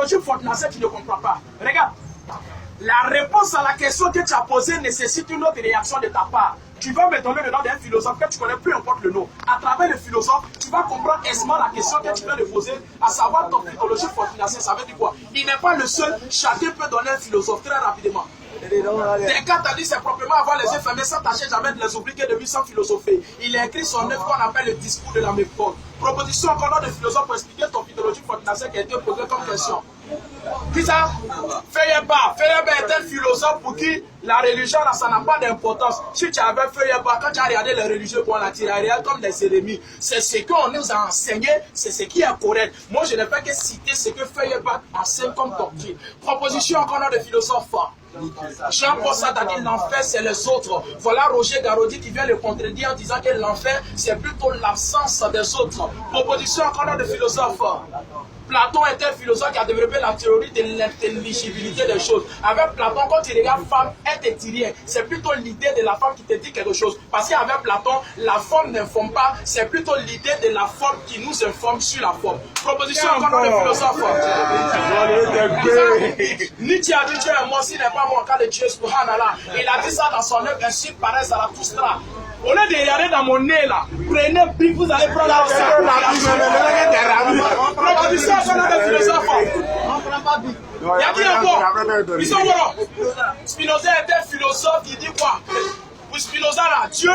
mythologie fortunacée, tu ne comprends pas. Regarde. La réponse à la question que tu as posée nécessite une autre réaction de ta part. Tu vas me donner le nom d'un philosophe que tu connais, peu importe le nom. À travers le philosophe, tu vas comprendre aisément la question que tu viens de poser, à savoir ton mythologie fortunacée. Ça veut dire quoi? Il n'est pas le seul. Chacun peut donner un philosophe très rapidement. Descartes t'a dit c'est proprement avoir les yeux fermés sans tâcher jamais de les oublier de lui sans philosopher. Il a écrit son œuvre qu'on appelle le discours de la méthode. Proposition encore de philosophe pour expliquer ton mythologie fortunacée qui a été posée comme question. Qui ça? Feuilleba. Feuilleba est un philosophe pour qui la religion, là, ça n'a pas d'importance. Si tu avais Feuilleba, quand tu as regardé les religieux, on l'a tiré comme des ennemis. C'est ce qu'on nous a enseigné, c'est ce qui est correct. Moi, je ne fais que citer ce que Feuilleba enseigne comme doctrine. Proposition encore de philosophe fort. Jean-Paul Sartre a dit l'enfer c'est les autres. Voilà Roger Garaudy qui vient le contredire en disant que l'enfer c'est plutôt l'absence des autres. Proposition encore de philosophe. Platon était un philosophe qui a développé la théorie de l'intelligibilité des choses. Avec Platon, quand tu regardes femme, elle te dit rien. C'est plutôt l'idée de la femme qui te dit quelque chose. Parce qu'avec Platon, la forme n'informe pas, c'est plutôt l'idée de la forme qui nous informe sur la forme. Proposition encore de philosophe. Nietzsche a dit Dieu est mort, s'il n'est pas mort, cas de Dieu, subhanallah. Il a dit ça dans son œuvre, ainsi paraît Zarathustra. Au lieu de regarder dans mon nez là, prenez un pic, vous allez prendre la proposition encore de philosophe. Il y a qui encore? Ils sont voilà. Spinoza était un philosophe qui dit quoi? Pour Spinoza là, Dieu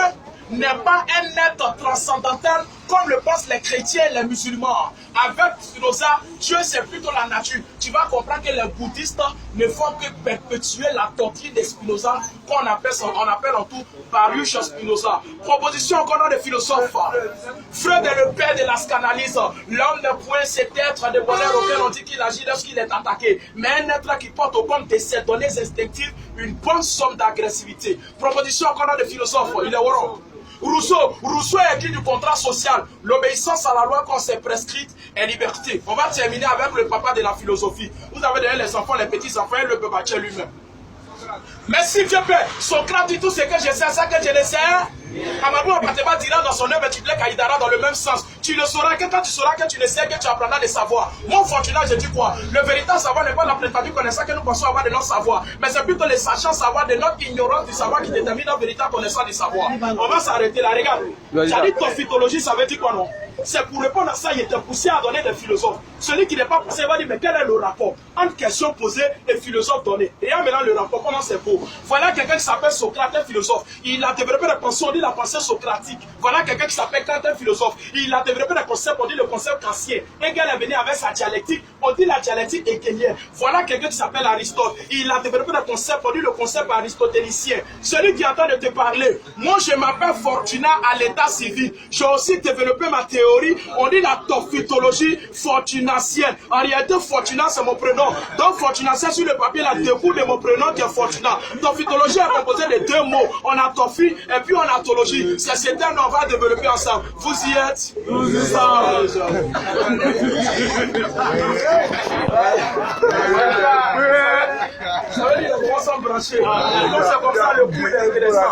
n'est pas un être transcendantal comme le pensent les chrétiens et les musulmans. Avec Spinoza, Dieu c'est plutôt la nature. Tu vas comprendre que les bouddhistes ne font que perpétuer la doctrine de Spinoza qu'on appelle en tout Baruch Spinoza. Proposition encore de philosophes. Freud est le père de la scanalyse. L'homme ne point cet être de bonheur auquel on dit qu'il agit lorsqu'il est attaqué, mais un être qui porte au compte de ses données instinctives une bonne somme d'agressivité. Proposition encore de philosophes. Il est wrong. Rousseau a écrit du contrat social. L'obéissance à la loi qu'on s'est prescrite est liberté. On va terminer avec le papa de la philosophie. Vous avez donné les enfants, les petits-enfants et le papa lui-même. Mais si Dieu plaît, Socrate dit tout ce que je sais, ça que je ne sais. Amadou Apateba dira dans son œuvre Tidlek Aïdara dans le même sens. Tu le sauras que quand tu sauras que tu ne sais que tu apprendras des savoirs. Mon fortunat, je dis quoi? Le véritable savoir n'est pas la prétendue connaissance que nous pensons avoir de notre savoir, mais c'est plutôt les sachants savoir de notre ignorance du savoir qui détermine notre véritable connaissance du savoir. On va s'arrêter là, regarde. J'ai dit tophytologie, ça veut dire quoi non? C'est pour répondre à ça, il était poussé à donner des philosophes. Celui qui n'est pas poussé va dire, mais quel est le rapport entre question posée et philosophe donné? Et là, maintenant, le rapport, comment c'est beau? Voilà quelqu'un qui s'appelle Socrate, un philosophe. Il a développé des pensées, on dit la pensée socratique. Voilà quelqu'un qui s'appelle Kant, un philosophe. Il a développé des concepts, on dit le concept kantien. Hegel est venu avec sa dialectique, on dit la dialectique hegelienne. Voilà quelqu'un qui s'appelle Aristote. Il a développé des concepts, on dit le concept aristotélicien. Celui qui est en train de te parler, moi je m'appelle Fortunat à l'état civil. J'ai aussi développé ma théorie. On dit la tophytologie fortunacienne. En réalité, Fortunat, c'est mon prénom. Donc, Fortunacien, sur le papier, la découle de mon prénom qui est Fortunat. Tophytologie est composée de deux mots. On a tophy et puis on a tologie. C'est ce terme qu'on va développer ensemble. Vous y êtes? Nous y sommes. Ça veut dire qu'on s'en brancher. Donc, c'est comme ça le coup d'intéressant.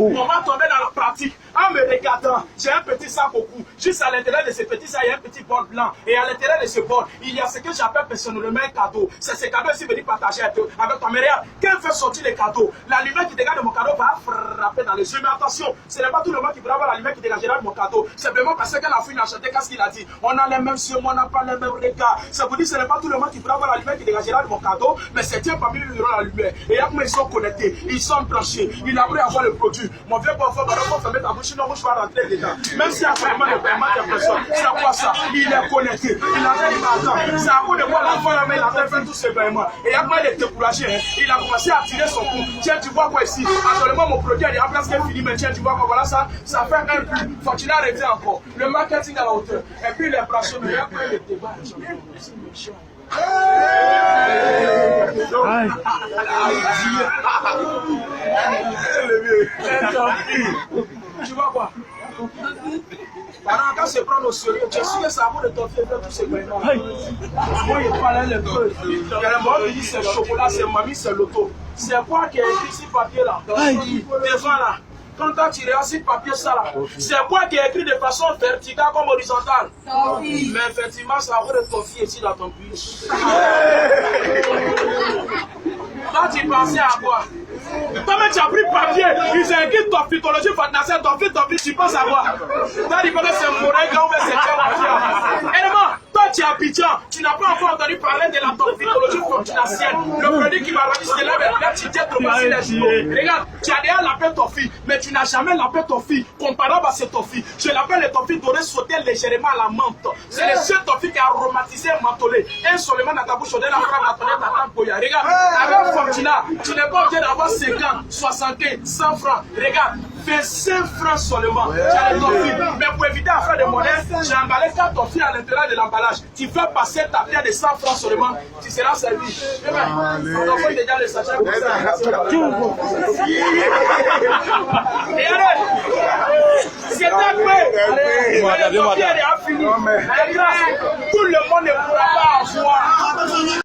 On va tomber dans la pratique. En me regardant, j'ai un petit sac au cou. Juste à l'intérieur de ce petit sac, il y a un petit bord blanc. Et à l'intérieur de ce bord, il y a ce que j'appelle personnellement un cadeau. C'est ce cadeau ici venu partager avec toi. Mais regarde, quand fait sortir les cadeaux, la lumière qui dégage de mon cadeau va frapper dans les yeux. Mais attention, ce n'est pas tout le monde qui pourra voir la lumière qui dégagera de mon cadeau. Simplement parce que quand la fille a chanté, qu'est-ce qu'il a dit? On a les mêmes yeux, mais on n'a pas les mêmes regards. Ça vous dit, ce n'est pas tout le monde qui pourra voir la lumière qui dégagera de mon cadeau, mais c'est Dieu parmi eux qui aura la lumière. Et là, ils sont connectés, ils sont branchés, il a voulu avoir le produit. Mon vieux parfois, il faut mettre ta bouche, sinon je vais rentrer dedans. Même si actuellement le paiement des personnes, c'est quoi ça? Il est connecté, il a fait, il attend. C'est à cause de quoi l'enfant là, mais il a fait tous ses paiements. Et après, il est découragé, hein. Il a commencé à tirer son coup. Tiens, tu vois quoi ici? Actuellement, mon produit est en place qu'il est fini, mais tiens, tu vois quoi? Voilà ça, ça fait un plus. Faut qu'il arrête encore. Le marketing à la hauteur. Et puis les branchés, mais après, le débat, c'est méchant. Tu vois quoi? Quand c'est prendre au sérieux, tu es sûr que ça vaut de ton fièvre tous ces paiements. Moi, il parlait un peu. Il y a un moment qui dit c'est chocolat, c'est mamie, c'est l'auto. C'est quoi qui est écrit ici papier là? Devant là. Quand tu regardes ce papier, ça là, c'est quoi qui est écrit de façon verticale comme horizontale? Mais effectivement, ça va de Toffee ici dans ton pays. Toi, tu pensais à quoi? Toi-même, tu as pris papier, ils ont écrit tophicologie, Toffee, tu penses à quoi? Toi, tu penses que c'est Moréga ou c'est Tchao. Toi, tu es Abidjan, tu n'as pas encore entendu parler de la tophicologie fortunatienne. Le produit qui va revenir, c'est là, tu jettes trop facile les jours. Regarde, tu as déjà l'appel Toffee, mais tu n'as jamais l'appel Toffee comparable à ce Toffee. Je l'appelle le Toffee doré sauté légèrement à la menthe. C'est le seul Toffee qui a aromatisé un mentholé. Un seulement dans ta bouche, on donne la frappe à ton état Goya. Regarde, avec Fortuna, tu n'es pas obligé d'avoir 50, 60, 100 francs. Regarde, 25 francs seulement. Tu as les Toffee. Mais pour éviter à faire de monnaie, j'ai emballé 4 Toffee à l'intérieur de l'emballage. Tu fais passer ta pierre de 100 francs seulement, tu seras servi. On t'envoie déjà le sachet comme ça. Et allez, c'est un peu. La Toffee, elle est finie. Tout le monde ne pourra